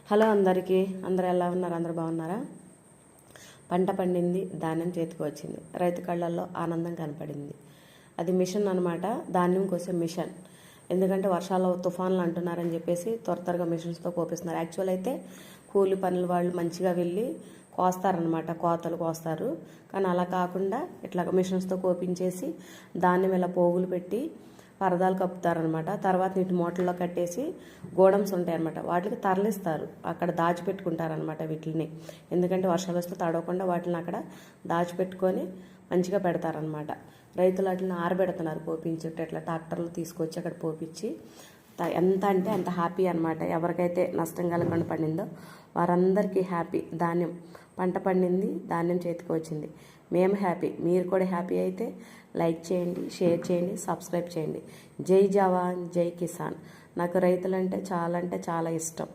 Hello అందరికీ, అందరూ ఎలా ఉన్నారు? అందరూ బాగున్నారా? పంట పండింది, ధాన్యం చేతికి వచ్చింది, రైతు కళ్ళల్లో ఆనందం కనపడింది. అది మిషన్ అనమాట, ధాన్యం కోసే మిషన్. ఎందుకంటే వర్షాలు తుఫాన్లు అంటున్నారని చెప్పేసి త్వరగా మిషన్స్తో కోపిస్తున్నారు. యాక్చువల్ అయితే కూలి పనుల వాళ్ళు మంచిగా వెళ్ళి కోస్తారనమాట, కోతలు కోస్తారు. కానీ అలా కాకుండా ఇట్లా మిషన్స్తో కోపించేసి ధాన్యం ఇలా పోగులు పెట్టి పరదాలు కప్పుతారనమాట. తర్వాత నీటి మూటల్లో కట్టేసి గోడమ్స్ ఉంటాయన్నమాట, వాటికి తరలిస్తారు. అక్కడ దాచిపెట్టుకుంటారనమాట వీటిని. ఎందుకంటే వర్షాలు వస్తే తడవకుండా వాటిని అక్కడ దాచిపెట్టుకొని మంచిగా పెడతారనమాట. రైతులు వాటిని ఆరబెడుతున్నారు పోపించి, ఇట్లా ట్రాక్టర్లు తీసుకొచ్చి అక్కడ పోపించి. ఎంత అంటే అంత హ్యాపీ అనమాట. ఎవరికైతే నష్టం కలగకుండా పండిందో వారందరికీ హ్యాపీ. ధాన్యం పంట పండింది, ధాన్యం చేతికి వచ్చింది. మేము హ్యాపీ, మీరు కూడా హ్యాపీ అయితే లైక్ చేయండి, షేర్ చేయండి, సబ్స్క్రైబ్ చేయండి. జై జవాన్, జై కిసాన్. నాకు రైతులంటే చాలా ఇష్టం.